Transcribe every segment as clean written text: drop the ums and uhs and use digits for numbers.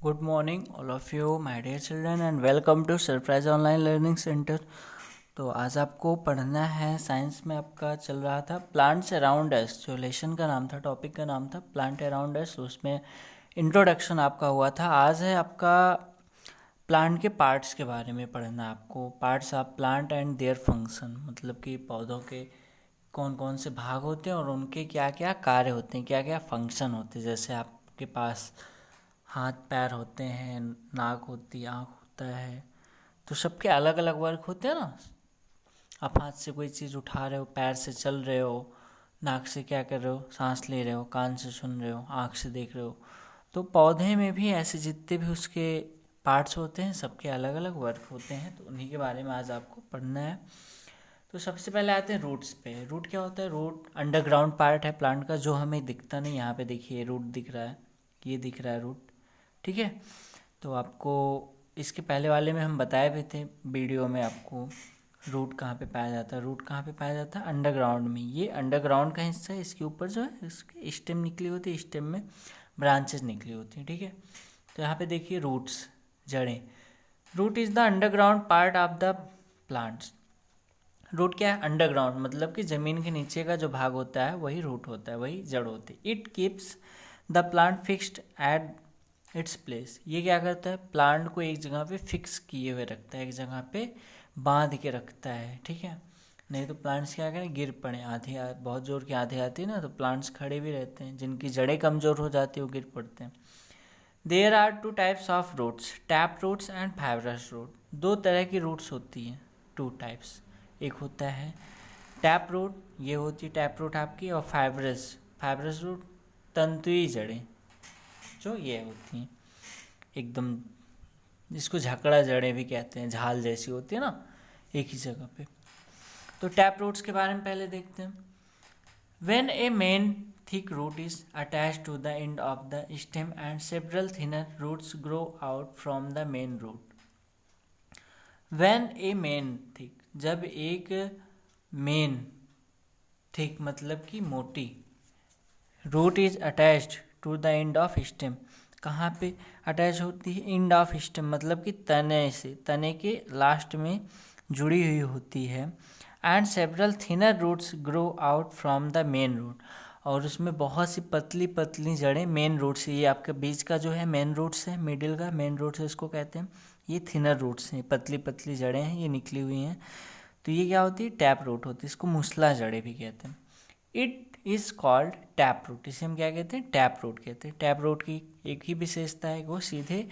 Good morning, all of you, my dear children, and welcome to Surprise Online Learning Center। तो आज आपको पढ़ना है, साइंस में आपका चल रहा था प्लांट्स अराउंड अस, जो लेसन का नाम था, टॉपिक का नाम था प्लांट अराउंड अस, उसमें इंट्रोडक्शन आपका हुआ था। आज है आपका प्लांट के पार्ट्स के बारे में पढ़ना है आपको। Parts of plant and their function, मतलब कि पौधों के कौन कौन से भाग होते हैं और उनके क्या क्या कार्य होते हैं, क्या क्या फंक्शन होते हैं। जैसे आपके पास हाथ पैर होते हैं, नाक होती है, आँख होता है, तो सबके अलग अलग वर्क होते हैं ना। आप हाथ से कोई चीज़ उठा रहे हो, पैर से चल रहे हो, नाक से क्या कर रहे हो, सांस ले रहे हो, कान से सुन रहे हो, आँख से देख रहे हो। तो पौधे में भी ऐसे जितने भी उसके पार्ट्स होते हैं, सबके अलग अलग वर्क होते हैं। तो उन्हीं के बारे में आज आपको पढ़ना है। तो सबसे पहले आते हैं रूट्स पे। रूट क्या होता है? रूट अंडरग्राउंड पार्ट है प्लांट का, जो हमें दिखता नहीं। यहाँ पे देखिए रूट दिख रहा है, ये दिख रहा है रूट, ठीक है। तो आपको इसके पहले वाले में हम बताए भी थे वीडियो में, आपको रूट कहाँ पे पाया जाता है। रूट कहाँ पे पाया जाता है? अंडरग्राउंड में। ये अंडरग्राउंड का हिस्सा है। इसके ऊपर जो है इसके स्टेम निकली होती है, स्टेम में ब्रांचेस निकली होती हैं, ठीक है। तो यहाँ पे देखिए रूट्स, जड़ें। Root is the underground part of the plants. Root क्या है? अंडरग्राउंड, मतलब कि ज़मीन के नीचे का जो भाग होता है वही रूट होता है, वही जड़ होती है। It keeps the plant fixed at its place. ये क्या करता है? प्लांट को एक जगह पे फिक्स किए हुए रखता है, एक जगह पे बांध के रखता है, ठीक है। नहीं तो प्लांट्स क्या करें, गिर पड़े। आधी बहुत जोर की आंधी आती है ना, तो प्लांट्स खड़े भी रहते हैं। जिनकी जड़ें कमज़ोर हो जाती है वो गिर पड़ते हैं। There are two types of roots, tap roots and fibrous root. दो तरह की रूट्स होती हैं, टू टाइप्स। एक होता है टैप रूट, ये होती है टैप रूट आपकी, और फाइब्रस रूट तंतुई जड़ें, जो ये होती हैं एकदम, जिसको झकड़ा जड़ें भी कहते हैं, झाल जैसी होती है ना, एक ही जगह पे। तो टैप रूट्स के बारे में पहले देखते हैं। When A main thick root is attached to the end of the stem and several thinner roots grow out from the main root. When a main thick, जब एक मेन थिक मतलब कि मोटी, root is attached to the end of stem, कहाँ पे attach होती है? And of stem, मतलब कि तने से, तने के लास्ट में जुड़ी हुई होती है। And several thinner roots grow out from the main root, और उसमें बहुत सी पतली पतली जड़ें मेन रूट से, ये आपके बीच का जो है मेन रूट्स है, मिडिल का मेन रूट्स है, इसको कहते हैं। ये थिनर रूट्स हैं, पतली पतली जड़ें हैं, ये निकली हुई हैं। तो ये क्या होती है? टैप रूट होती है। इसको मूसला जड़ें भी कहते हैं। It is called tap root. इसे हम क्या कहते हैं? टैप रूट कहते हैं। टैप रूट की एक ही विशेषता है, वो सीधे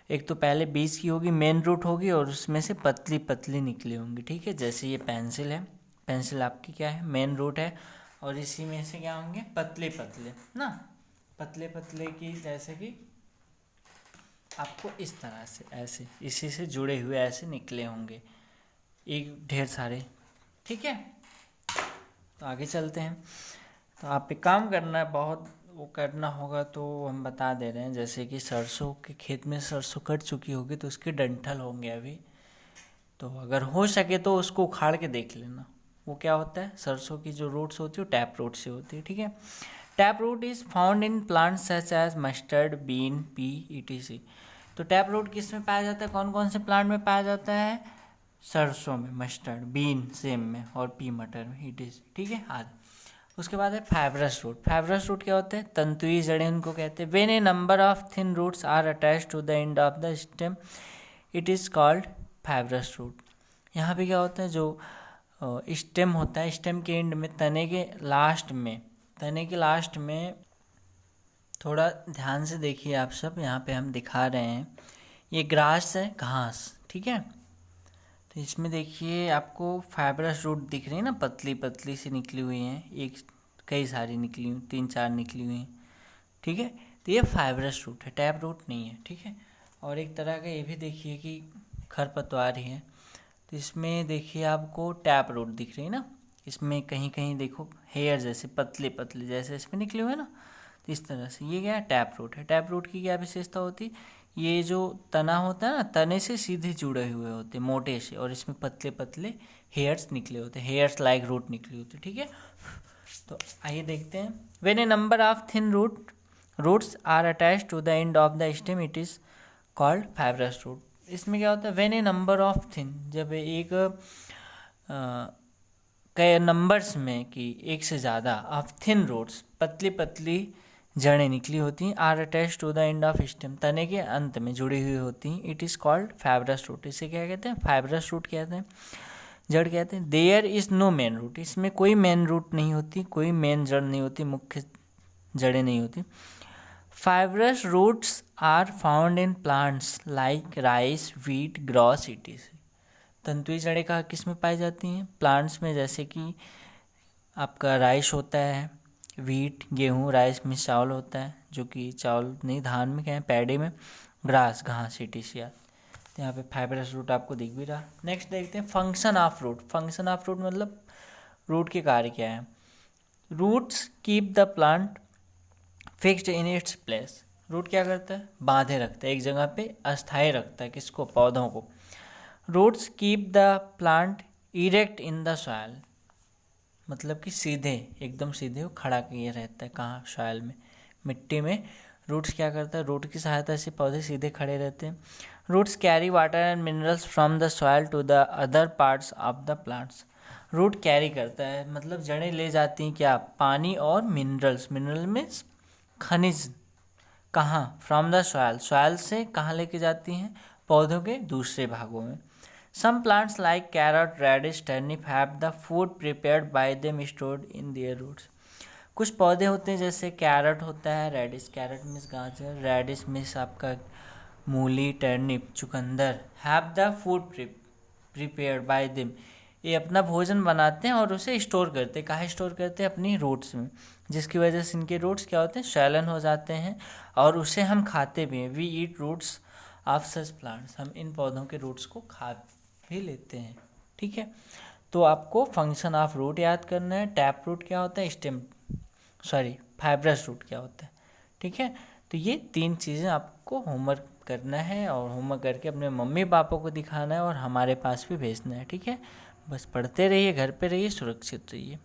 एक तो पहले बीच की होगी, मेन रूट होगी, और उसमें से पतली पतली निकली होंगी, ठीक है। जैसे ये पेंसिल है, पेंसिल आपकी क्या है? मेन रूट है, और इसी में से क्या होंगे? पतले पतले ना, पतले पतले की, जैसे कि आपको इस तरह से ऐसे इसी से जुड़े हुए ऐसे निकले होंगे एक ढेर सारे, ठीक है। तो आगे चलते हैं। तो आप एक काम करना है, बहुत वो करना होगा तो हम बता दे रहे हैं। जैसे कि सरसों के खेत में सरसों कट चुकी होगी, तो उसके डंठल होंगे अभी, तो अगर हो सके तो उसको उखाड़ के देख लेना। वो क्या होता है? सरसों की जो रूट्स होती है वो टैप रूट से होती है, ठीक है। Tap root is found in plants such as mustard, bean, pea, etc. तो टैप रूट किस में पाया जाता है? कौन कौन से प्लांट में पाया जाता है? सरसों में, मस्टर्ड, बीन सेम में, और पी मटर में, ईटीसी, ठीक है। आदि। उसके बाद है फाइब्रस रूट। फाइब्रस रूट क्या होते हैं? तंतुई जड़ें उनको कहते हैं। When a number of thin roots are attached to the end of the stem, it is called fibrous root. यहाँ पे क्या होता है? जो स्टेम होता है, स्टेम के एंड में, तने के लास्ट में, तने के लास्ट में, थोड़ा ध्यान से देखिए आप सब, यहाँ पे हम दिखा रहे हैं, ये ग्रास है, घास, ठीक है। तो इसमें देखिए आपको फाइब्रस रूट दिख रही है ना, पतली पतली सी निकली हुई हैं, एक कई सारी निकली हुई, 3-4 निकली हुई हैं, ठीक है। तो ये फाइब्रस रूट है, टैप रूट नहीं है, ठीक है। और एक तरह का ये भी देखिए कि खरपतवार ही है, तो इसमें देखिए आपको टैप रूट दिख रही है ना। इसमें कहीं कहीं देखो हेयर जैसे पतले पतले जैसे इसमें निकले हुए हैं ना, तो इस तरह से ये क्या है? टैप रूट है। टैप रूट की क्या विशेषता होती है? ये जो तना होता है ना, तने से सीधे जुड़े हुए होते हैं मोटे से, और इसमें पतले पतले हेयर्स निकले होते हैं, हेयर्स लाइक रूट निकली होती है, ठीक है। तो आइए देखते हैं। When a number of thin root roots are attach to the end of the stem, it is called fibrous root. इसमें क्या होता है, when a number of thin, जब एक कई नंबर्स में कि एक से ज़्यादा ऑफ थिन रूट्स, पतली पतली जड़ें निकली होती हैं, are attach to the end of stem, तने के अंत में जुड़ी हुई होती हैं, it is called fibrous root. इसे क्या कहते हैं, फाइब्रस रूट कहते हैं, जड़ कहते हैं। There is no main root, इसमें कोई मेन रूट नहीं होती, कोई मेन जड़ नहीं होती, मुख्य जड़ें नहीं होती। Fibrous roots are found in plants like rice, wheat, grass, etc. तंतुई जड़ें कहाँ किस में पाई जाती हैं, प्लांट्स में, जैसे कि आपका राइस होता है, व्हीट गेहूँ, राइस में चावल होता है, जो कि चावल नहीं धान में कहें, पैडी में, ग्रास घास, इटीसी। तो यहाँ पे फाइब्रस रूट आपको दिख भी रहा। नेक्स्ट देखते हैं function of root. Function of root मतलब रूट के कार्य क्या है। Roots keep the plant fixed in its place. Root क्या करता है, बांधे रखता है, एक जगह पे अस्थायी रखता है, किसको, पौधों को। Roots keep the plant erect in the soil, मतलब कि सीधे, एकदम सीधे वो खड़ा किए रहता है, कहाँ, सॉइल में, मिट्टी में। रूट्स क्या करता है, रूट की सहायता से पौधे सीधे खड़े रहते हैं। Roots carry water and minerals from the soil to the other parts of the plants. Root carry करता है मतलब जड़ें ले जाती हैं क्या, पानी और मिनरल्स, मिनरल मीन्स खनिज, कहाँ, फ्रॉम द सॉइल, सॉइल से कहाँ लेके जाती हैं, पौधों के दूसरे भागों में। Some plants like carrot, radish, turnip have the food prepared by them stored in their roots. कुछ पौधे होते हैं जैसे कैरट होता है, रेडिश, कैरट मीन्स गाजर, रेडिश मीन्स आपका मूली, टर्निप, चुकंदर, have the food prepared by them, ये अपना भोजन बनाते हैं और उसे स्टोर करते हैं, कहाँ स्टोर करते हैं, अपनी रूट्स में, जिसकी वजह से इनके रूट्स क्या होते हैं, शैलन हो जाते हैं और उसे हम खाते भी हैं। We eat roots of such plants, हम इन पौधों के रूट्स को खा भी लेते हैं। ठीक है, तो आपको फंक्शन ऑफ रूट याद करना है। टैप रूट क्या होता है, फाइब्रस रूट क्या होता है। ठीक है, तो ये 3 चीज़ें आपको होमवर्क करना है और होमवर्क करके अपने मम्मी पापा को दिखाना है और हमारे पास भी भेजना है। ठीक है, बस पढ़ते रहिए, घर पे रहिए, सुरक्षित रहिए।